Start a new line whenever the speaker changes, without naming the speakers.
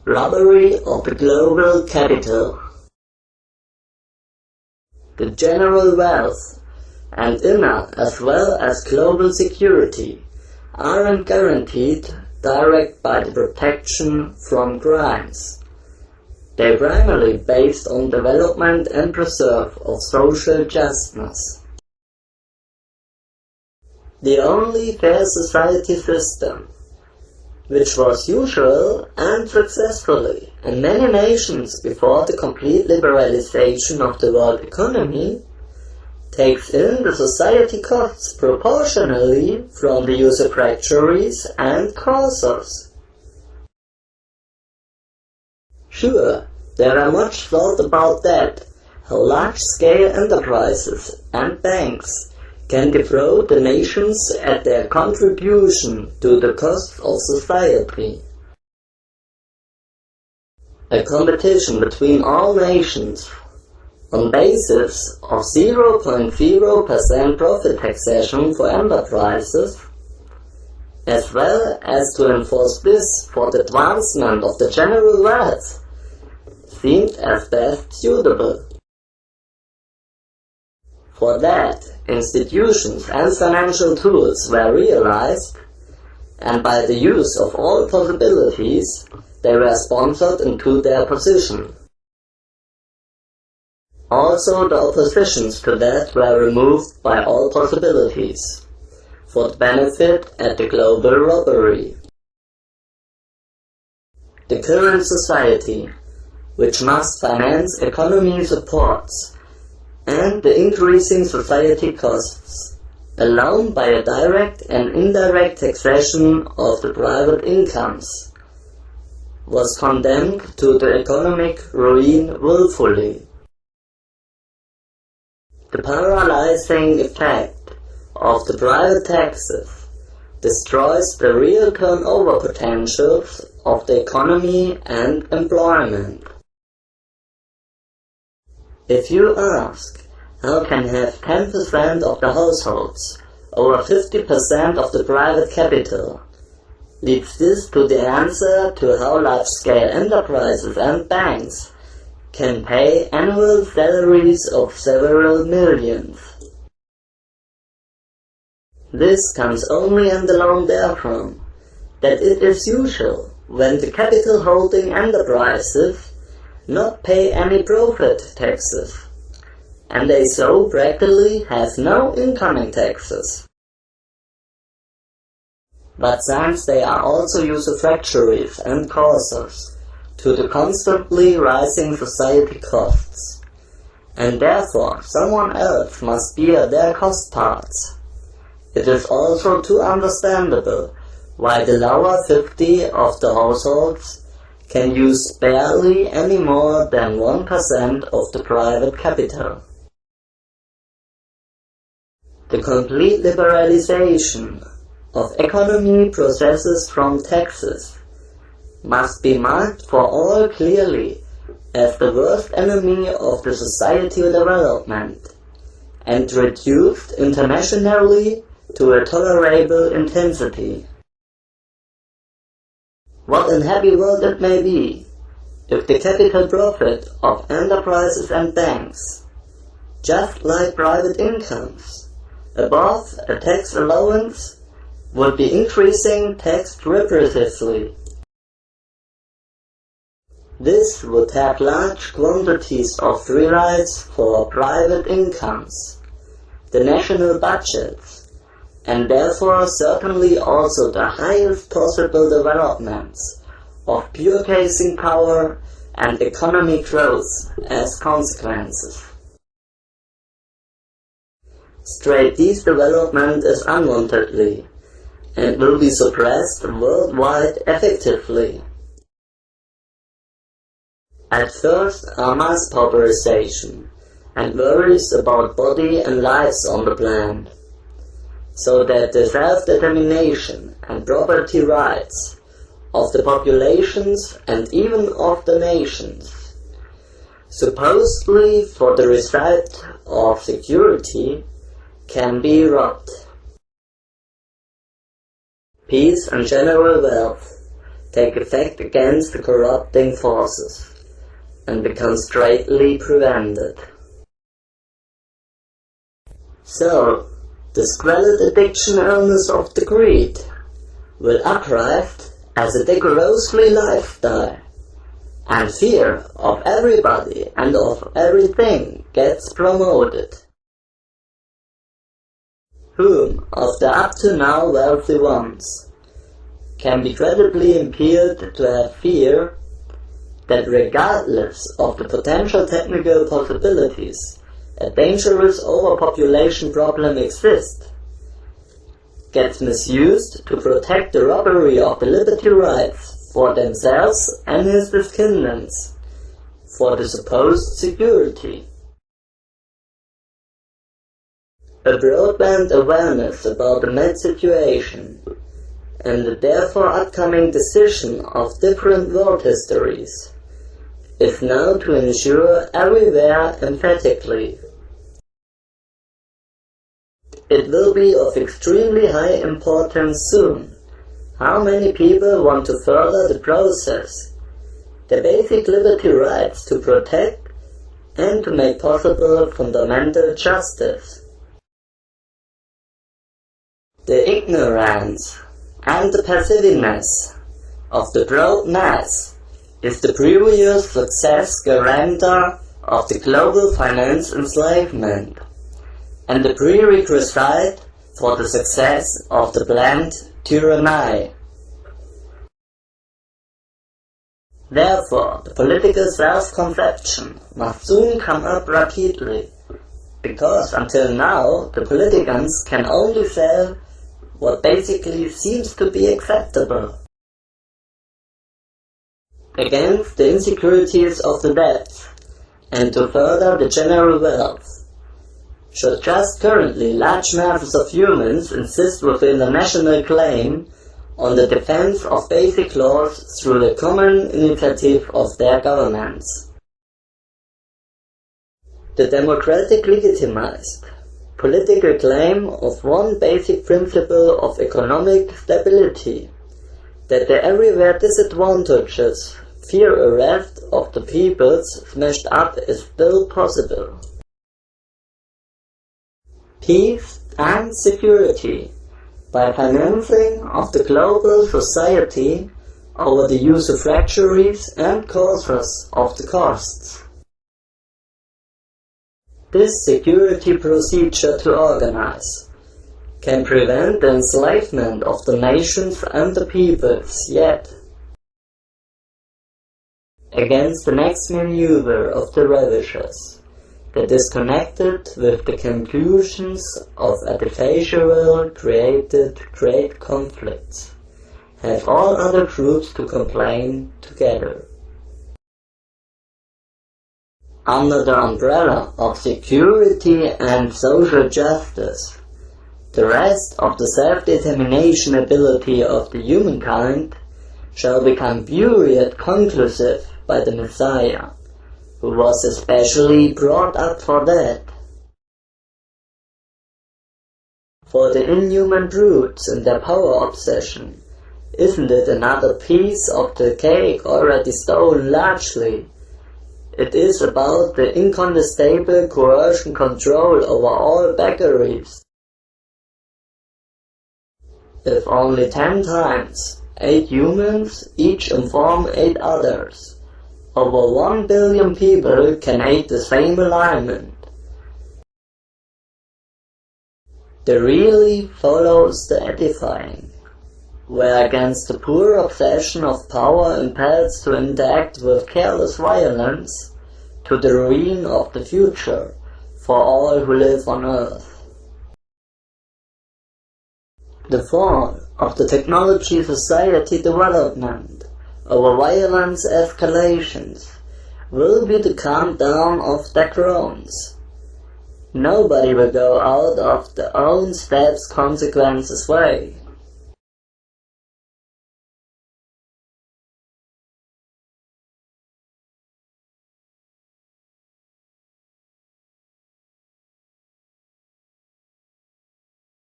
Robbery of the global capital. The general wealth and inner as well as global security aren't guaranteed direct by the protection from crimes. They're primarily based on development and preserve of social justice. The only fair society system, which was usual and successfully in many nations before the complete liberalization of the world economy, takes in the society costs proportionally from the usufructuaries and causers. Sure, there are much thought about that, how large-scale enterprises and banks can defraud the nations at their contribution to the cost of society. A competition between all nations on basis of 0.0% profit taxation for enterprises, as well as to enforce this for the advancement of the general wealth, seemed as best suitable. For that, institutions and financial tools were realized, and by the use of all possibilities, they were sponsored into their position. Also, the oppositions to that were removed by all possibilities, for the benefit at the global robbery. The current society, which must finance economy supports, and the increasing society costs, alone by a direct and indirect taxation of the private incomes, was condemned to the economic ruin willfully. The paralyzing effect of the private taxes destroys the real turnover potentials of the economy and employment. If you ask, how can have 10% of the households, over 50% of the private capital, leads this to the answer to how large-scale enterprises and banks can pay annual salaries of several millions. This comes only and alone therefrom that it is usual when the capital-holding enterprises not pay any profit taxes, and they so practically have no incoming taxes. But since they are also usufructuaries and causers to the constantly rising society costs, and therefore someone else must bear their cost parts, it is also too understandable why the lower 50 of the households can use barely any more than 1% of the private capital. The complete liberalization of economy processes from taxes must be marked for all clearly as the worst enemy of the societal development, and reduced internationally to a tolerable intensity. What an happy world it may be, if the capital profit of enterprises and banks, just like private incomes, above a tax allowance, would be increasing taxed repressively. This would have large quantities of free rides for private incomes, the national budgets, and therefore certainly also the highest possible developments of purchasing power and economic growth as consequences. Straight this development is unwantedly, and will be suppressed worldwide effectively. At first are mass pauperization, and worries about body and lives on the planet, so that the self-determination and property rights of the populations and even of the nations, supposedly for the result of security, can be robbed. Peace and general wealth take effect against the corrupting forces and become straightly prevented. So, the squalid addiction illness of the greed will uprise as a grossly lifestyle, and fear of everybody and of everything gets promoted. Whom of the up to now wealthy ones can be credibly appeared to have fear that regardless of the potential technical possibilities, a dangerous overpopulation problem exists, gets misused to protect the robbery of the liberty rights for themselves and his descendants, for the supposed security. A broadband awareness about the mad situation and the therefore upcoming decision of different world histories is now to ensure everywhere emphatically. It will be of extremely high importance soon how many people want to further the process, the basic liberty rights to protect and to make possible fundamental justice. The ignorance and the passiveness of the broad mass is the previous success guarantor of the global finance enslavement, and the prerequisite for the success of the planned tyranny. Therefore, the political self-conception must soon come up rapidly, because until now the politicians can only sell what basically seems to be acceptable. Against the insecurities of the debts, and to further the general wealth, should just currently large masses of humans insist within the national claim on the defense of basic laws through the common initiative of their governments. The democratic legitimized political claim of one basic principle of economic stability, that the everywhere disadvantages fear arrest of the peoples smashed up is still possible. Peace and security by financing of the global society over the usufructuaries and causers of the costs. This security procedure to organize can prevent the enslavement of the nations and the peoples, yet against the next maneuver of the ravishers that is connected with the conclusions of artificially created great conflicts, have all other groups to complain together. Under the umbrella of security and social justice, the rest of the self-determination ability of the humankind shall become buried conclusive by the Messiah, who was especially brought up for that. For the inhuman brutes and their power obsession, isn't it another piece of the cake already stolen largely? It is about the incontestable coercion control over all beggars. If only 10 times 8 humans each inform 8 others, over 1 billion people can aid the same alignment. The really follows the edifying, where against the poor obsession of power impels to interact with careless violence to the ruin of the future for all who live on earth. The fall of the technology society development over violence escalations will be the calm down of their groans. Nobody will go out of their own steps' consequences way.